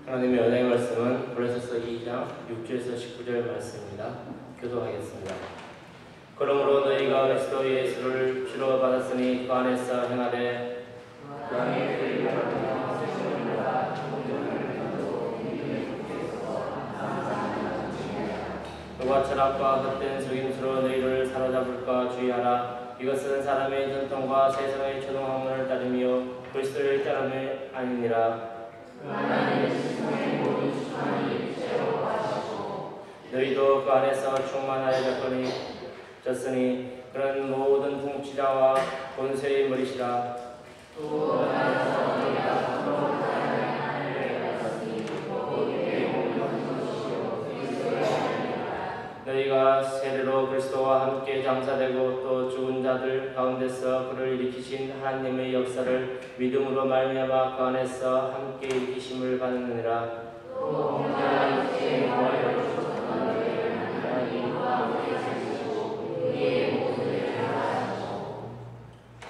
하나님의 은혜의 말씀은 고린도서 2장 6절에서 19절 말씀입니다. 교도하겠습니다. 그러므로 너희가 그리스도 예수를 주로 받았으니 그 안에서 행하되 누가 철학과 헛된 속임수로 너희를 사로잡을까 주의하라. 이것은 사람의 전통과 세상의 초등학문을 따르며 그리스도를 따름이 아니니라. 너희도 그 안에서 충만하여 졌으니 그런 모든 통치자와 권세의 머리시라. 너희가 세례로 그리스도와 함께 장사되고 또 죽은 자들 가운데서 그를 일으키신 하나님의 역사를 믿음으로 말미암아 그 안에서 함께 일으키심을 받느니라.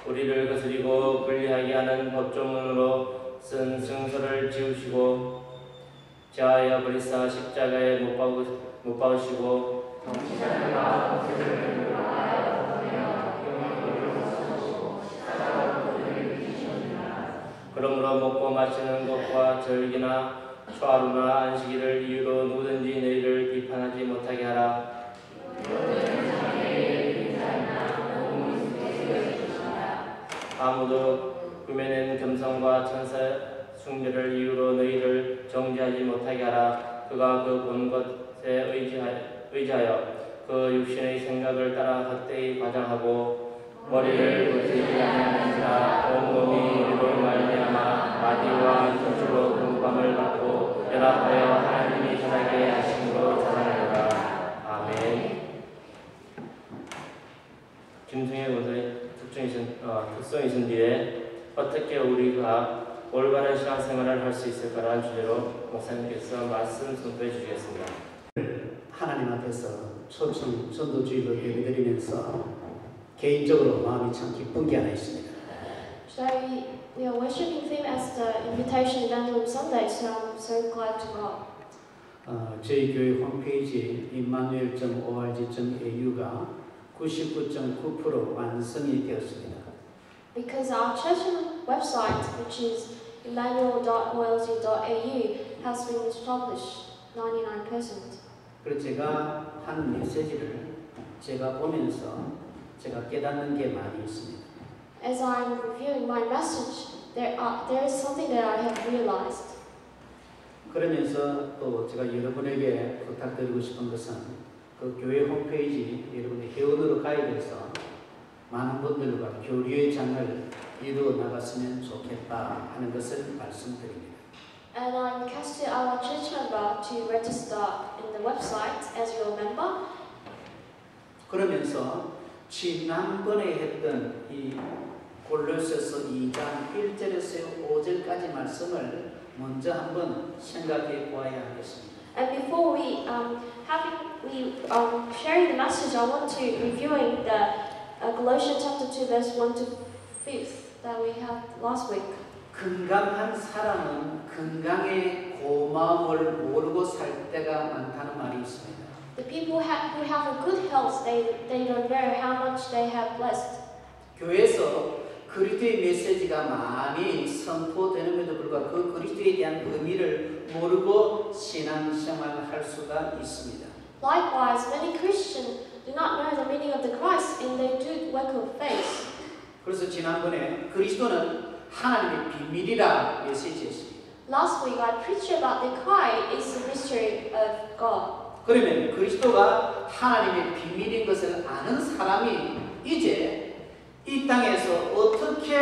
우리를 거스리고 불리하게 하는 법조문으로 쓴 증서를 지우시고 자하여 버리사 십자가에 못 박으시고 그러므로 먹고 마시는 것과 절기나 초하루나 안식일을 이유로 누구든지 너희를 비판하지 못하게 하라. 아무도 꾸며낸 금성과 천사 숭배를 이유로 너희를 정죄하지 못하게 하라. 그가 그 본 것에 의지하여 그 육신의 생각을 따라 헛되이 과장하고 머리를 고치지 아니하는 자 온몸이 이로 말미암아 마디와 젖으로 공감을 받고 연합하여 하나님이 자라게 하심으로 자라나리라. 아멘. 김승혜 권사의 특성이신 뒤에 어떻게 우리가 올바른 신앙생활을 할 수 있을까라는 주제로 목사님께서 말씀 선포해 주시겠습니다. 하나님 앞에서 초청 전도주의로 예배드리면서 개인적으로 마음이 참 기쁜 게 하나 있습니다. Today we are worshiping Him as the Invitation Evangelism Sunday, so I'm so glad to God. 저희 교회 홈페이지 immanuel.org.au가 99.9% 완성이 되었습니다. Because our church website, which is emmanuel.org.au, has been established 99%. 그래서 제가 한 메시지를 제가 보면서 제가 깨닫는 게 많이 있습니다. As I'm reviewing my message, there is something that I have realized. 그러면서 또 제가 여러분에게 부탁드리고 싶은 것은 그 교회 홈페이지 여러분의 회원으로 가입해서 많은 분들과 교류의 장을 이루어 나갔으면 좋겠다 하는 것을 말씀드립니다. And I requested our church member to register in the website as your member. 그러면서 지난번에 했던 이 골로새서 2장 1절에서 5절까지 말씀을 먼저 한번 생각해 보아야 하겠습니다. And before we sharing the message, I want to reviewing the Colossians chapter 2 verse 1 to 5 that we had last week. 건강한 사람은 건강의 고마움을 모르고 살 때가 많다는 말이 있습니다. The people who have a good health, they don't know how much they have blessed. 교회에서 그리스도의 메시지가 많이 선포되는데도 불구하고 그 그리스도에 대한 의미를 모르고 신앙생활을 할 수가 있습니다. Likewise, many Christians do not know the meaning of the Christ and they do work of faith. 그래서 지난번에 그리스도는 하나님의 비밀이라 메시지했습니다. Last week I preached about the Christ is the mystery of God. 그러면 그리스도가 하나님의 비밀인 것을 아는 사람이 이제 이 땅에서 어떻게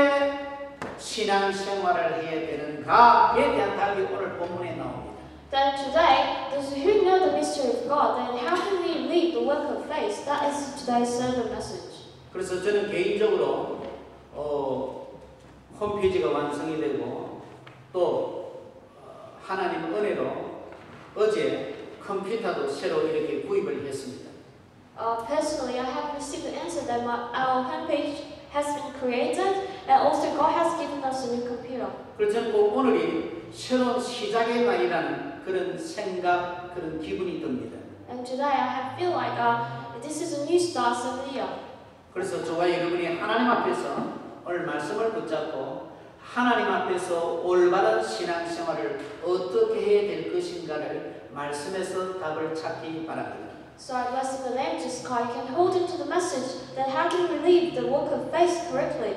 신앙생활을 해야 되는가에 대한 답이 오늘 본문에 나옵니다. Then today, those who know the mystery of God, then how can we live the work of faith? That is today's sermon message. 그래서 저는 개인적으로 홈페이지가 완성이 되고 또 하나님 은혜로 어제 컴퓨터도 새로 이렇게 구입을 했습니다. Personally, I have received the answer that our homepage has been created, and also God has given us a new computer. 그래서 저는 꼭 오늘이 새로운 시작의 날이라는 그런 생각, 그런 기분이 듭니다. And today I feel like this is a new start of the year. 그래서 저와 여러분이 하나님 앞에서 오늘 말씀을 붙잡고 하나님 앞에서 올바른 신앙생활을 어떻게 해야 될 것인가를 말씀에서 답을 찾기 바랍니다. So I bless in the name of Jesus Christ. You can hold into the message that how can we live the walk of faith correctly?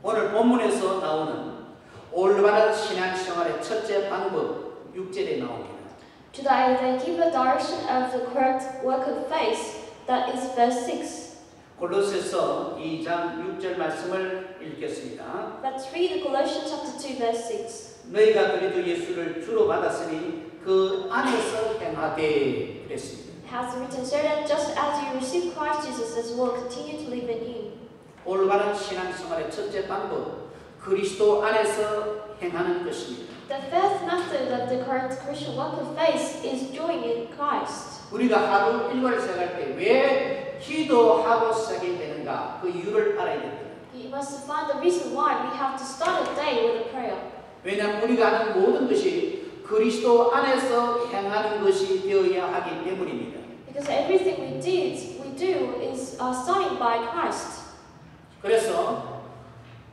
오늘 본문에서 나오는 올바른 신앙생활의 첫째 방법 6절에 나옵니다. Today they give a direction of the correct work of faith. That is verse 6. 골로새서 2장 6절 말씀을 읽겠습니다. Let's read the Colossians chapter 2 verse 6. 너희가 그리스도 예수를 주로 받았으니 그 안에서 행하되 그랬습니다. It has written, so that just as you receive Christ Jesus as well, continue to live in you. 올바른 신앙생활의 첫째 방법 그리스도 안에서 행하는 것입니다. The first method of the correct Christian walk of faith is joining in Christ. 우리가 하루 일과를 시작할 때 왜 기도하고 시작해야 되는가 그 이유를 알아야 됩니다. You must find the reason why we have to start a day with a prayer. 왜냐하면 우리가 하는 모든 것이 그리스도 안에서 행하는 것이 되어야 하기 때문입니다. Because everything we do is starting by Christ. 그래서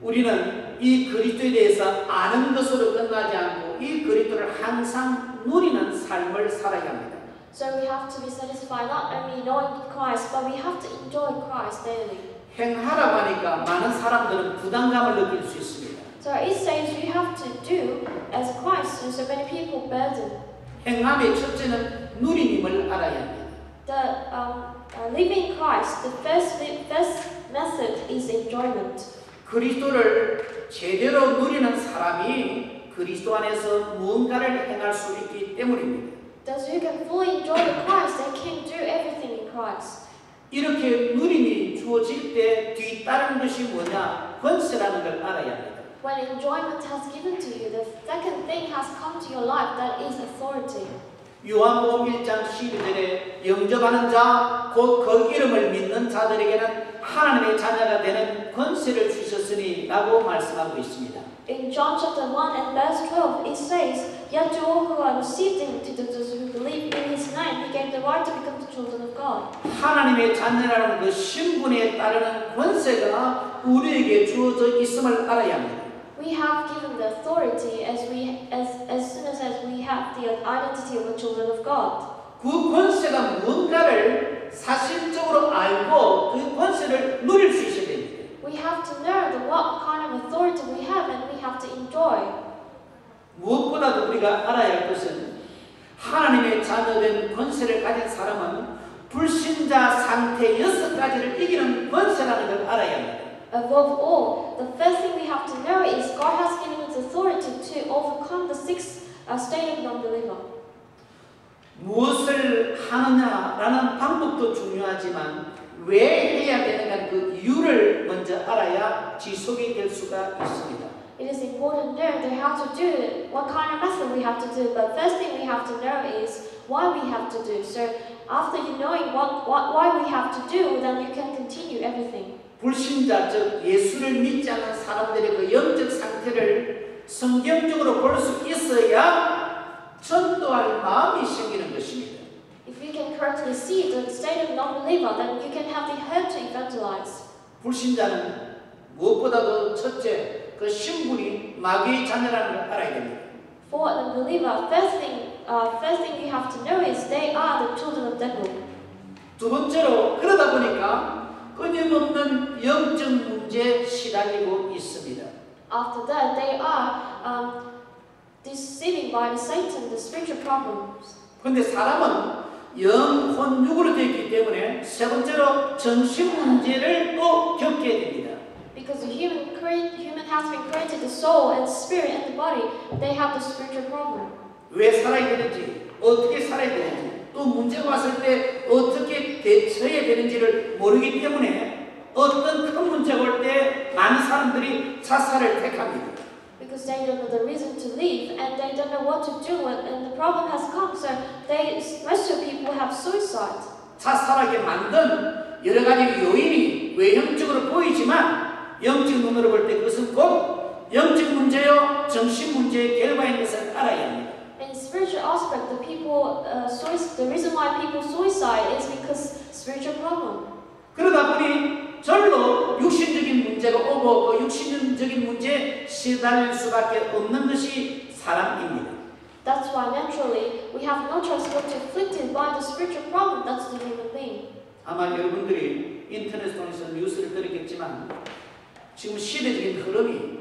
우리는 이 그리스도에 대해서 아는 것으로 끝나지 않고 이 그리스도를 항상 누리는 삶을 살아야 합니다. So we have to be satisfied not only knowing Christ, but we have to enjoy Christ daily. 행하라고 하니까 많은 사람들은 부담감을 느낄 수 있습니다. So it says you have to do as Christ, and so many people burden. 행함의 첫째는 누림임을 알아야 합니다. The living Christ, the first method is enjoyment. 그리스도를 제대로 누리는 사람이 그리스도 안에서 무언가를 행할 수 있기 때문입니다. Those who can fully enjoy the Christ, they can do everything in Christ. 이렇게 누림이 주어질 때 뒤따르는 것이 뭐냐? 권세라는 걸 알아야 합니다. When enjoyment has given to you, the second thing has come to your life, that is authority. 요한복음 1장 12절에 영접하는 자, 곧 그 이름을 믿는 자들에게는 하나님의 자녀가 되는 권세를 주셨으니 라고 말씀하고 있습니다. In John chapter 1 and verse 12, it says, Yet to all who have received him, to those who believe in his name, he gave the right to become the children of God. 하나님의 자녀라는 그 신분에 따르는 권세가 우리에게 주어져 있음을 알아야 합니다. We have given the authority as soon as we have the identity of the children of God. 그 권세가 무언가를 사실적으로 알고 그 권세를 누릴 수 있어야 됩니다. We have to know what kind of authority we have, and we have to enjoy. 무엇보다도 우리가 알아야 할 것은 하나님의 자녀된 권세를 가진 사람은 불신자 상태 6가지를 이기는 권세라는 걸 알아야 합니다. Above all, the first thing we have to know is God has given us authority to overcome the sixth state of non-believer. 무엇을 하느냐라는 방법도 중요하지만 왜 해야 되는가 그 이유를 먼저 알아야 지속이 될 수가 있습니다. It is important to know how to do it, what kind of method we have to do, but first thing we have to know is why we have to do. So after you knowing why we have to do, then you can continue everything. 불신자 즉 예수를 믿지 않는 사람들의 그 영적 상태를 성경적으로 볼 수 있어야 전도할 마음이 생기는 것입니다. If you can correctly see the state of non-believer, then you can have the heart to evangelize. 불신자는 무엇보다도 첫째 그 신분이 마귀의 자녀라는 걸 알아야 됩니다. For the believer, first thing you have to know is they are the children of devil. 두 번째로 그러다 보니까 끊임없는 영적 문제에 시달리고 있습니다. After that, they are deceived by the Satan, the spiritual problems. 그런데 사람은 영, 혼, 육으로 되어 있기 때문에 세 번째로 정신 문제를 또 겪게 됩니다. Because the human has been created, the soul and spirit and the body, they have the spiritual problem. 왜 살아야 되는지, 어떻게 살아야 되는지, 또 문제가 왔을 때 어떻게 대처해야 되는지를 모르기 때문에 어떤 큰 문제가 올 때 많은 사람들이 자살을 택합니다. Because they don't know the reason to live and they don't know what to do and the problem has come, so most of people have suicide. 자살하게 만든 여러 가지 요인이 외형적으로 보이지만 영적 눈으로 볼 때 그것은 곧 영적 문제요, 정신 문제의 결과인 것을 알아야 합니다. In spiritual aspect, the reason why people suicide is because spiritual problem. 그러다 보니 절로 육신적인 문제가 오고 그 육신적인 문제에 시달릴 수밖에 없는 것이 사람입니다. That's why naturally we have no choice but to afflicted by the spiritual problem. That's the human being. 아마 여러분들이 인터넷 통해서 뉴스를 들었겠지만 지금 시대적인 흐름이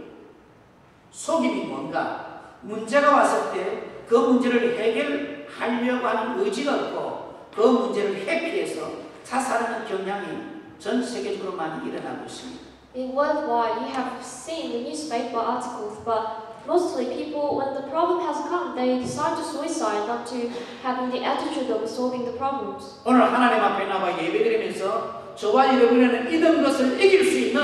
속임이 뭔가 문제가 왔을 때 그 문제를 해결하려고 하는 의지가 없고 그 문제를 회피해서 자살하는 경향이 전 세계적으로 많이 일어나고 있습니다. In worldwide, you have seen the newspaper articles, but mostly people, when the problem has come, they decide to suicide, not to having the attitude of solving the problems. 오늘 하나님 앞에 나와 예배드리면서 저와 여러분에는 이런 것을 이길 수 있는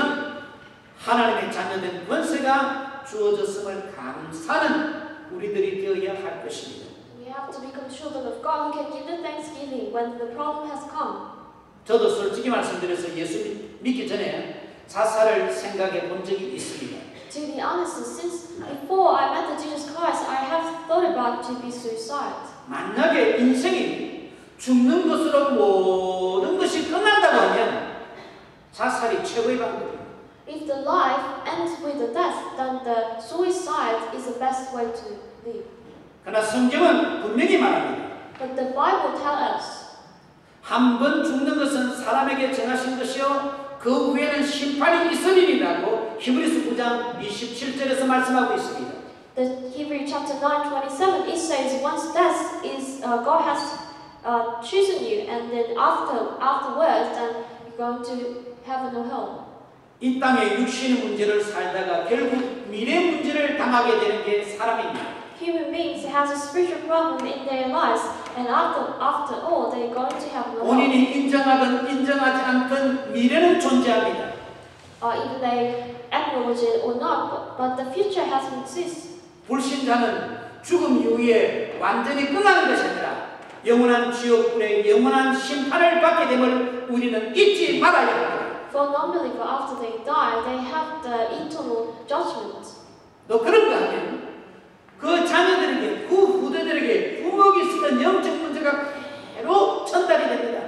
하나님의 자녀된 권세가 주어졌음을 감사하는 우리들이 되어야 할 것입니다. We have to become children of God who can give the thanksgiving when the problem has come. 저도 솔직히 말씀드려서 예수 믿기 전에 자살을 생각해 본 적이 있습니다. To be honest, since before I met the Jesus Christ, I have thought about to be suicide. 만약에 인생이 죽는 것으로 모든 것이 끝난다고 하면 자살이 최고의 방법입니다. If the life ends with the death, then the suicide is the best way to live. 그러나 성경은 분명히 말합니다. But the Bible tells us 한 번 죽는 것은 사람에게 정하신 것이요 그 후에는 심판이 있으리라고 히브리서 9장 27절에서 말씀하고 있습니다. the Hebrew chapter 9:27. It says once death is God has chosen you, and then afterwards, then you're going to heaven or hell. 이 땅의 육신의 문제를 살다가 결국 미래 문제를 당하게 되는 게 사람입니다. Human beings has a spiritual problem in their lives, and after all, they're going to have no hope. 본인이 인정하든 인정하지 않든 미래는 존재합니다. Either they acknowledge it or not, but the future has exists. 불신자는 죽음 이후에 완전히 끝나는 것이 아니라 영원한 지옥불의 영원한 심판을 받게 됨을 우리는 잊지 말아야 합니다. For non-believer, after they die, they have the eternal judgment. 또 그런가 하면 그 자녀들에게, 그 후대들에게 부먹이 쓰던 영적 문제가 그대로 전달이 됩니다.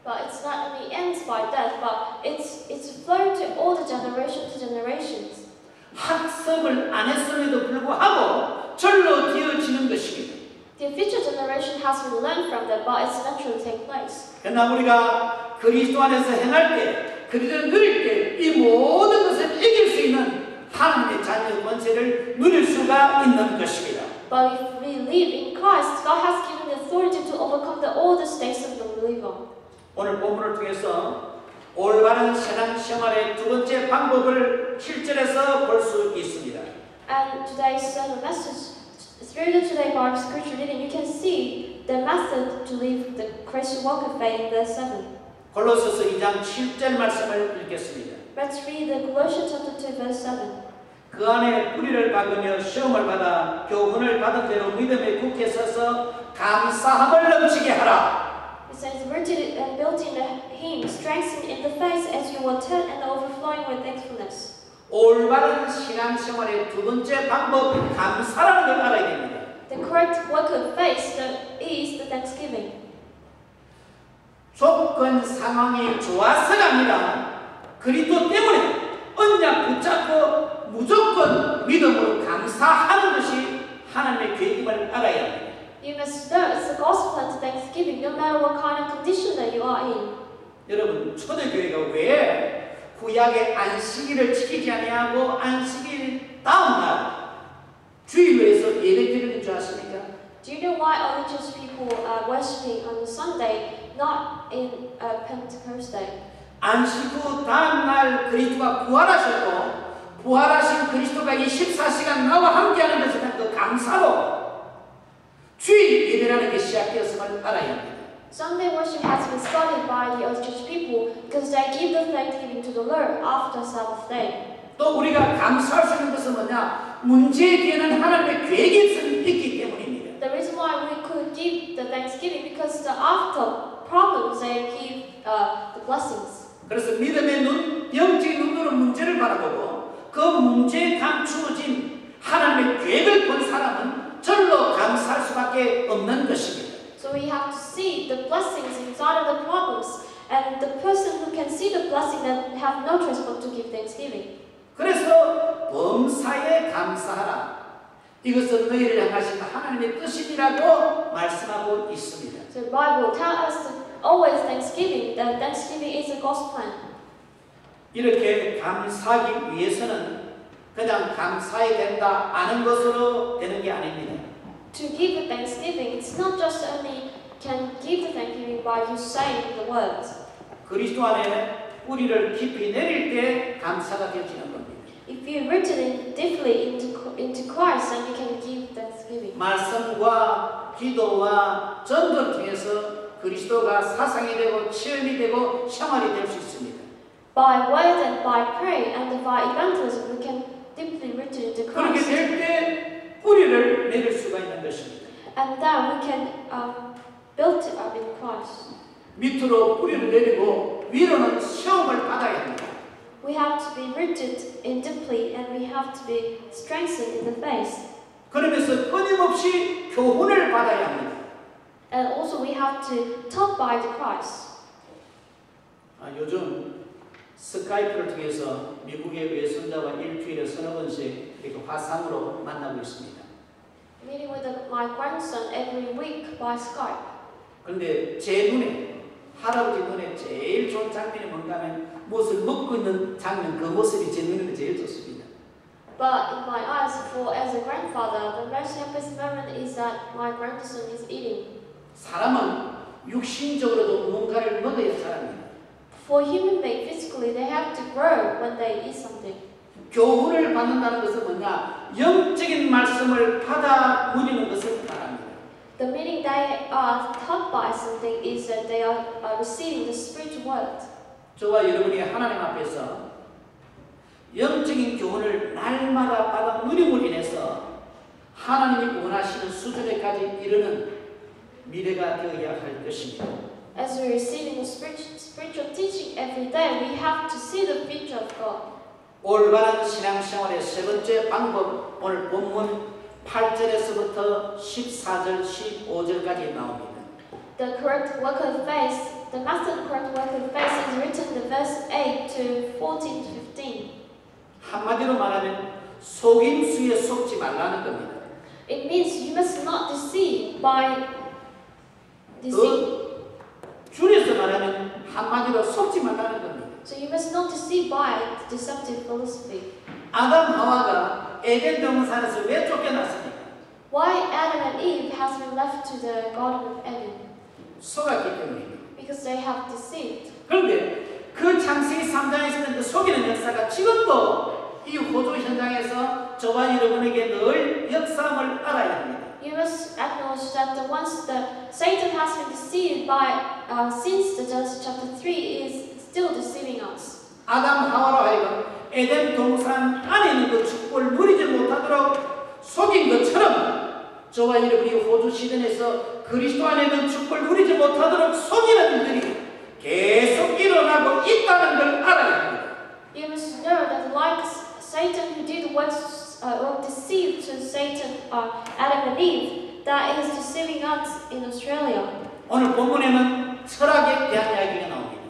But it's not only ends by death, but it's flowed to all the generations. 학습을 안 했음에도 불구하고 절로 되어지는 것입니다. The future generation has been learned from that, but it's eventually take place. 그러나 우리가 그리스도 안에서 행할 때, 그리스도를 누릴 때 이 모든 것을 이길 수 있는 하나님의 자녀의 권세를 누릴 수가 있는 것입니다. But if we live in Christ, God has given the authority to overcome all the states of the believer. 오늘 본문을 통해서 올바른 신앙 생활의 두 번째 방법을 7절에서 볼 수 있습니다. And today's sermon message, through the today Bible scripture reading, you can see the method to live the Christian walk of faith in verse 7. 골로새서 2장 7절 말씀을 읽겠습니다. Let's read the Colossians chapter 2 verse 7. 그 안에 뿌리를 박으며 시험을 받아 교훈을 받은 대로 믿음에 굳게 서서 감사함을 넘치게 하라. It says, rooted and built in Him, strengthened in the faith as you were taught and overflowing with thankfulness. 올바른 신앙생활의 두 번째 방법 감사라는 걸 알아야 됩니다. The correct work of faith is the thanksgiving. 조건 상황이 좋아서가 아니라 그리스도 때문에 언약 붙잡고 무조건 믿음으로 감사하는 것이 하나님의 계획임을 알아야 합니다. You must know it's the gospel and thanksgiving, no matter what kind of condition that you are in. 여러분 초대교회가 왜 구약의 안식일을 지키지 아니하고 안식일 다음 날 주일로에서 예배드리는 줄 아십니까? Do you know why only Jewish people are worshiping on the Sunday, not in Pentecost Day? 안식 후 다음 날 그리스도가 부활하셨고 부활하신 그리스도가 24시간 나와 함께하는 것에 대한 그 감사로 주일 예배라는 게 시작되었음을 알아야 합니다. Sunday worship has been started by the early church people because they give the thanksgiving to the Lord after Sabbath day. 또 우리가 감사할 수 있는 것은 뭐냐? 문제에 대한 하나님의 계획이 있기 때문입니다. The reason why we could give the thanksgiving because the after problems they give the blessings. 그래서 믿음의 눈, 영적인 눈으로 문제를 바라보고 그 문제에 감추어진 하나님의 계획을 본 사람은 절로 감사할 수밖에 없는 것입니다. So we have to see the blessings inside of the problems, and the person who can see the blessing then have no choice but to give thanksgiving. 그래서 범사에 감사하라. 이것은 너희를 향하신 하나님의 뜻이라고 말씀하고 있습니다. So the Bible tells us to always thanksgiving, that thanksgiving is a God's plan. 이렇게 감사하기 위해서는 그냥 감사해야 된다 아는 것으로 되는 게 아닙니다. To give a thanksgiving, it's not just only can give the thanksgiving by you saying the words. 그리스도 안에 뿌리를 깊이 내릴 때 감사가 되어지는 겁니다. If you're rooted in deeply into Christ, then you can give thanksgiving. 말씀과 기도와 전도를 통해서 그리스도가 사상이 되고 체험이 되고 생활이 될 수 있습니다. By word and by prayer and by evangelism, we can deeply rooted into 그렇게 Christ. 될 때 뿌리를 내릴 수가 있는 것입니다. And then we can build it up in Christ. 밑으로 뿌리를 내리고 위로는 시험을 받아야 합니다. We have to be rooted in deeply, and we have to be strengthened in the faith. 그러면서 끊임없이 교훈을 받아야 합니다. And also we have to talk by the Christ. 요즘 스카이프를 통해서 미국의 외손자와 일주일에 서너 번씩 이렇게 화상으로 만나고 있습니다. Meeting with my grandson every week by Skype. 그런데 제 눈에 할아버지 눈에 제일 좋은 장면이 뭔가 하면 무엇을 먹고 있는 장면, 그 모습이 제 눈에 제일 좋습니다. But in my eyes, as a grandfather, the most happiest moment is that my grandson is eating. 사람은 육신적으로도 뭔가를 먹어야 자랍니다. For human beings, physically, they have to grow when they eat something. 교훈을 받는다는 것은 뭐냐? 영적인 말씀을 받아 누리는 것을 말합니다. The meaning they are taught by something is that they are receiving the spiritual word. 저와 여러분이 하나님 앞에서 영적인 교훈을 날마다 받아 누림으로 인해서 하나님이 원하시는 수준에까지 이르는 미래가 되어야 할 것입니다. As we're receiving the spiritual teaching every day, we have to see the future of God. 올바른 신앙생활의 세 번째 방법, 오늘 본문 8절에서부터 14절, 15절까지 나옵니다. The correct work of faith, the method of correct work of faith is written in verse 8 to 14 to 15. 한마디로 말하면 속임수에 속지 말라는 겁니다. It means you must not deceive by deceit. 줄여서 말하면 한마디로 속지 말라는 겁니다. So you must not deceive by deceptive philosophy. 아담 하와가 에덴 동산에서 왜 쫓겨났습니까? Why Adam and Eve has been left to the Garden of Eden? 속았기 때문입니다. Because they have deceived. 그런데 그 창세기 3장에서는 그 속이는 역사가 지금도 이 호주 현장에서 저와 여러분에게 늘 역사함을 알아야 합니다. You must acknowledge that the ones that Satan has been deceived by since the Genesis chapter 3 is still deceiving us. 아담 하와로 하여금 에덴 동산 안에 있는 그 축복을 누리지 못하도록 속인 것처럼 저와 여러분이 호주 시즌에서 그리스도 안에 있는 축복을 누리지 못하도록 속이는 일들이 계속 일어나고 있다는 걸 알아야 합니다. You must know that like Satan who did works or deceived to Satan, Adam and Eve, that is deceiving us in Australia. 오늘 본문에는 철학에 대한 이야기가 나옵니다.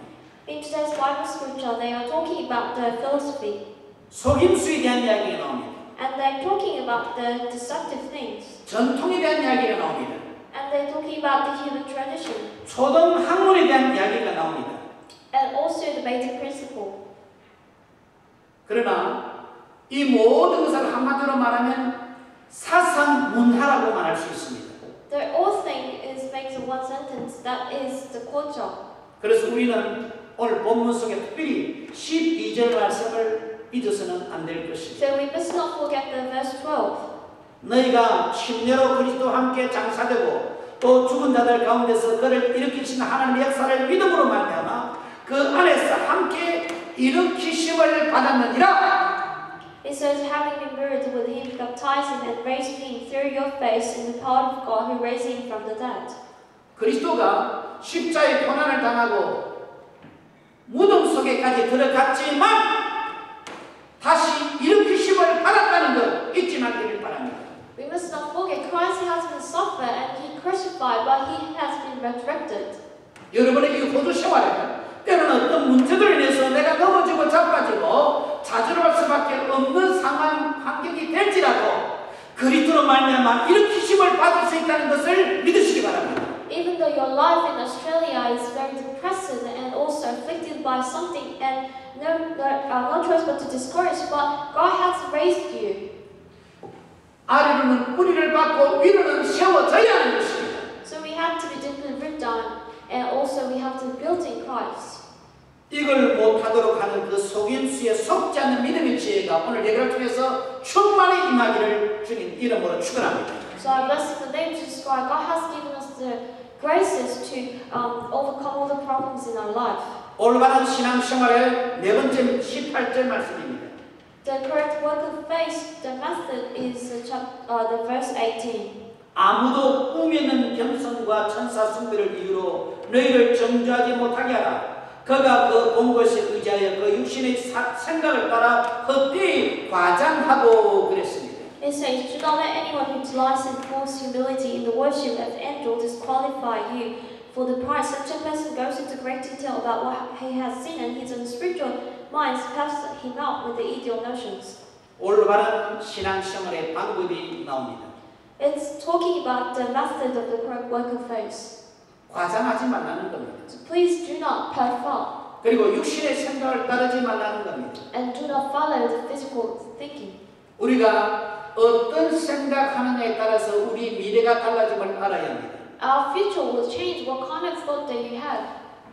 In today's Bible scripture, they are talking about the philosophy, 속임수에 대한 이야기가 나옵니다. and they're talking about the deceptive things, 전통에 대한 이야기가 나옵니다. and they're talking about the human tradition, 초등 학문에 대한 이야기가 나옵니다. and also the basic principle. 그러나 이 모든 것을 한마디로 말하면 사상 문화라고 말할 수 있습니다. The whole thing is makes one sentence that is the culture. 그래서 우리는 오늘 본문 속에 특별히 12절 말씀을 잊어서는 안 될 것입니다. So we must not forget the verse 12. 너희가 침례로 그리스도와 함께 장사되고 또 죽은 자들 가운데서 그를 일으키신 하나님의 역사를 믿음으로 말미암아 그 안에서 함께 일으키심을 받았느니라. It says, having been buried with him, baptized him, and raised him through your faith in the power of God who raised him from the dead. 그리스도가 십자의 고난을 당하고 무덤 속에까지 들어갔지만 다시 일으켜 받았다는 것 잊지 말기를 바랍니다. We must not forget Christ has been suffered and he crucified, but he has been resurrected. 여러분의 이 호주 생활에 때로는 어떤 문제들로 인해서 내가 넘어지고 자빠지고 좌절할 수밖에 없는 상황 환경이 될지라도 그리스도로 말미암아 일으키심을 받을 수 있다는 것을 믿으시기 바랍니다. Even though your life in Australia is very depressing and also afflicted by something and no choice but to discourage, but God has raised you. 아래로는 뿌리를 받고 위로는 세워져야 하는 것입니다. So we have to be deeply rooted down and also we have to be built in Christ. 이걸 못하도록 하는 그 속임수에 속지 않는 믿음의 지혜가 오늘 예배를 통해서 충만히 임하기를 주님 이름으로 축원합니다. So I bless in the name of Jesus Christ. God has given us the graces to overcome all the problems in our life. 올바른 신앙생활의 네 번째 18절 말씀입니다. The correct work of faith, the method is the verse 18. 아무도 꿈에는 겸손과 천사 숭배를 이유로 너희를 정죄하지 못하게 하라. 그가 그 본 것에 의지하여 그 육신의 생각을 따라 헛되이 과장하고 그랬습니다. It says, do not let anyone who delights in false humility in the worship of angels disqualify you. For the pride, such a person goes into great detail about what he has seen, and his unspiritual mind puffs him out with the ideal notions. 올바른 신앙생활의 방법이 나옵니다. It's talking about the method of the correct work of faith. 과장하지 말라는 겁니다. So please do not puff up 그리고 육신의 생각을 따르지 말라는 겁니다. and do not follow the physical thinking. 우리가 어떤 생각하느냐에 따라서 우리 미래가 달라짐을 알아야 합니다. Our future will change what kind of thought that you have.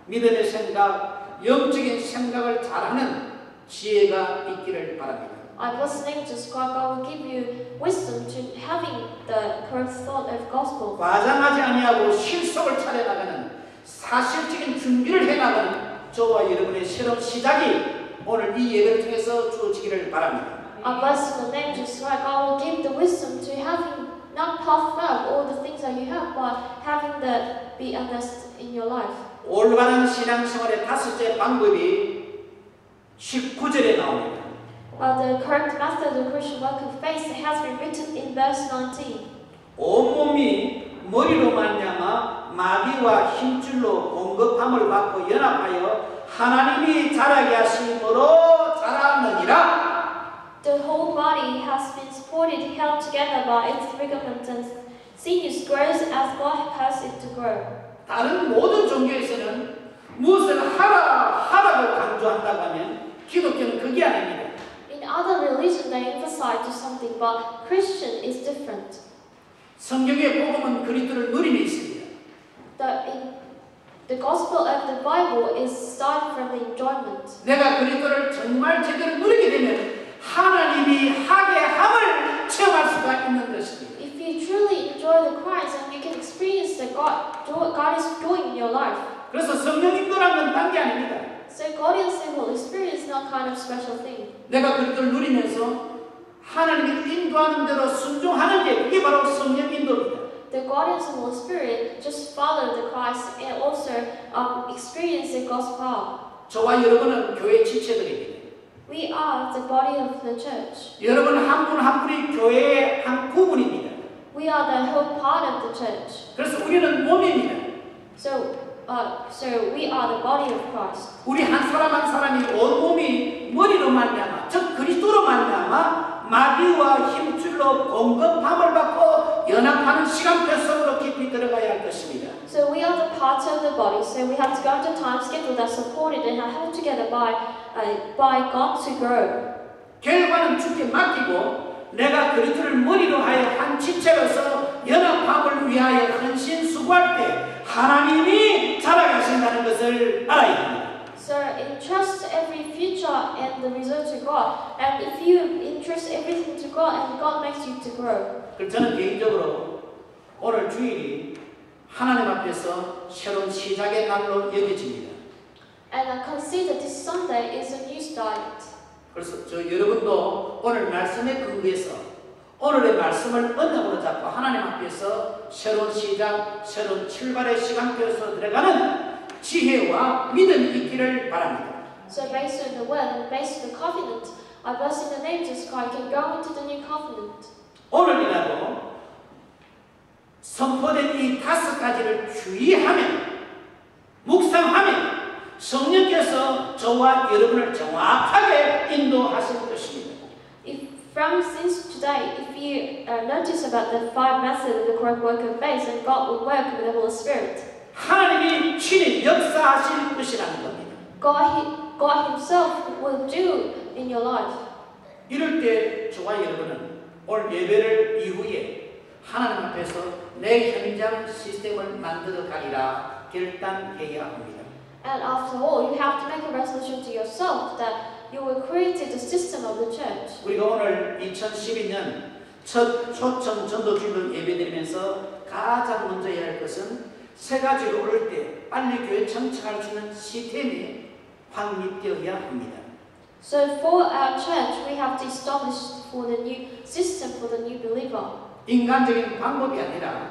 믿음의 생각, 영적인 생각을 잘하는 지혜가 있기를 바랍니다. I bless the name of Jesus Christ. God will give you wisdom to having the correct thought of gospel. 과장하지 아니하고 실속을 차려나가는 사실적인 준비를 해나가는 저와 여러분의 새로운 시작이 오늘 이 예배를 통해서 주어지기를 바랍니다. I bless in the name of Jesus Christ. God will give the wisdom to having not puff up all the things that you have, but having the be honest in your life. 올바른 신앙생활의 다섯째 방법이 19절에 나옵니다. The correct method of Christian work of faith has been written in verse 19. 온몸이 머리로 말미암아 마귀와 힘줄로 공급함을 받고 연합하여 하나님이 자라게 하심으로 자라느니라. The whole body has been supported, held together by its ligaments and sinews, grows as God has it to grow. 다른 모든 종교에서는 무엇을 하라고 강조한다고 하면 기독교는 그게 아닙니다. In other religions, they emphasize to something, but Christian is different. 성경의 복음은 그리스도를 누림에 있습니다. The gospel of the Bible is starting from the enjoyment. 내가 그리스도를 정말 제대로 누리게 되면 하나님이 하게 함을 체험할 수가 있는 것입니다. If you truly enjoy the Christ, and you can experience that God is doing in your life. 그래서 성령 인도라는 건 딴 게 아닙니다. So God is the Holy Spirit is not kind of special thing. 내가 그리스도를 누리면서 하나님이 인도하는 대로 순종하는 게 그게 바로 성령 인도입니다. The God is the Holy Spirit just follow the Christ and also experience the gospel. 저와 여러분은 교회 지체들입니다. We are the body of the church. 여러분 한 분 한 분이 교회의 한 부분입니다. We are the whole part of the church. 그래서 우리는 몸입니다. So we are the body of Christ. 우리 한 사람이 온 몸이 머리로 말미암아 즉 그리스도로 말미암아 마귀와 힘줄로 공급함을 받고 연합하는 시간표 속으로 깊이 들어가야 할 것입니다. So we are the parts of the body. So we have to go into time schedule that's supported and are held together by God to grow. 결과는 주께 맡기고 내가 그리스도를 머리로 하여 한 지체로서 연합함을 위하여 헌신 수고할 때 하나님이 자라게 하신다는 것을 알아야 합니다. So entrust every future and the result to God. And if you entrust everything to God, and God makes you to grow. 그래서 저는 개인적으로 오늘 주일이 하나님 앞에서 새로운 시작의 날로 여겨집니다. And I consider this Sunday is a new start. 그래서 저 여러분도 오늘 말씀에 근거해서 오늘의 말씀을 언약으로 잡고 하나님 앞에서 새로운 시작, 새로운 출발의 시간표에서 들어가는 지혜와 믿음이 있기를 바랍니다. So based on the word and based on the covenant, I bless in the name of Jesus Christ, you can go into the new covenant. 오늘이라도 선포된 이 5가지를 주의하면, 묵상하면 성령께서 저와 여러분을 정확하게 인도하실 것입니다. If from since today, if you notice about the 5 methods of the correct work of faith, then God will work with the Holy Spirit. 하나님이 친히 역사하실 것이라는 겁니다. God Himself will do in your life. 이럴 때 저와 여러분은 오늘 예배를 이후에 하나님 앞에서 내 현장 시스템을 만들어 가리라 결단해야 합니다. And after all, you have to make a resolution to yourself that you will create the system of the church. 우리가 오늘 2012년 첫 초청 전도주일로 예배드리면서 가장 먼저 해야 할 것은 3가지로 오를 때 빨리 교회 청착할 수 있는 시스템이 확립되어야 합니다. So for our church, we have to establish for the new system for the new believer. 인간적인 방법이 아니라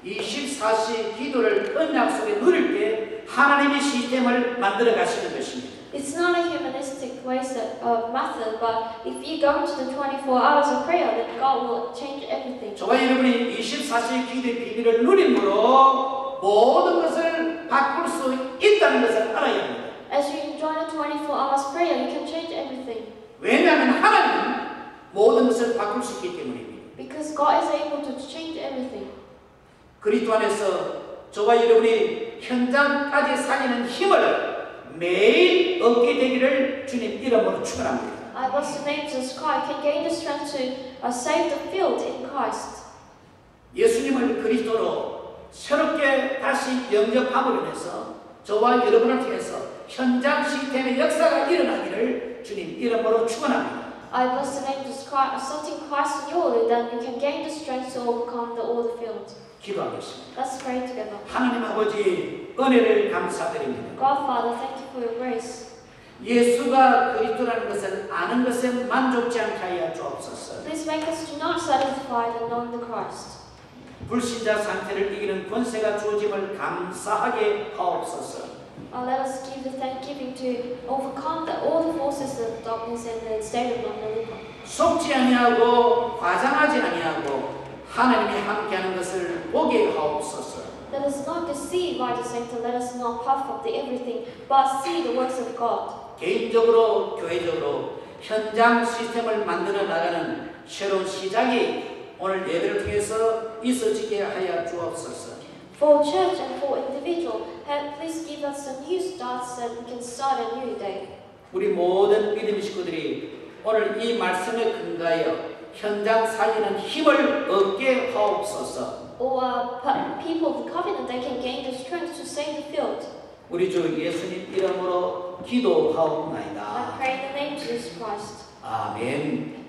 24시 기도를 언약 속에 누릴 때 하나님의 시스템을 만들어 가시는 것입니다. It's not a humanistic method, but if you go into the 24 hours of prayer, then God will change everything. 저와 여러분이 24시 기도의 비밀을 누림으로 모든 것을 바꿀 수 있다는 것을 알아야 합니다. As you enjoy the 24 hours prayer, you can change everything. 왜냐하면 하나님은 모든 것을 바꿀 수 있기 때문입니다. Because God is able to change everything. 그리스도 안에서 저와 여러분이 현장까지 살리는 힘을 매일 얻게 되기를 주님 이름으로 축원합니다. I bless the name of Jesus Christ, can gain the strength to save the field in Christ. 예수님을 그리스도로 새롭게 다시 영접함으로 인해서 저와 여러분을 통해서 현장 시스템의 역사가 일어나기를 주님 이름으로 축원합니다. I bless the name of Jesus Christ, accepting Christ in your life, then you can gain the strength to overcome all the field. 기도하겠습니다. Let's pray together. 하나님 아버지 은혜를 감사드립니다. God Father, thank you for your grace. 예수가 그리스도라는 것을 아는 것에 만족지 않게 하여 주옵소서. Please make us to not satisfied in knowing the Christ. 불신자 상태를 이기는 권세가 주어짐을 감사하게 하옵소서. Let us give the thanksgiving to overcome all the forces of darkness and the state of unbeliever. 속지 아니하고 과장하지 아니하고 하나님이 함께하는 것을 보게 하옵소서. Let us not deceive by the Satan, let us not puff up the everything, but see the works of God. 개인적으로 교회적으로 현장 시스템을 만들어 나가는 새로운 시작이 오늘 예배를 통해서 있어지게 하여 주옵소서. For church and for individual, please give us a new start so that we can start a new day. 우리 모든 믿음 식구들이 오늘 이 말씀에 근거하여 현장 살리는 힘을 얻게 하옵소서. Or people of the covenant, they can gain the strength to save the field. 우리 주 예수님 이름으로 I 기도하옵나이다. pray in the name of Jesus Christ. 아멘.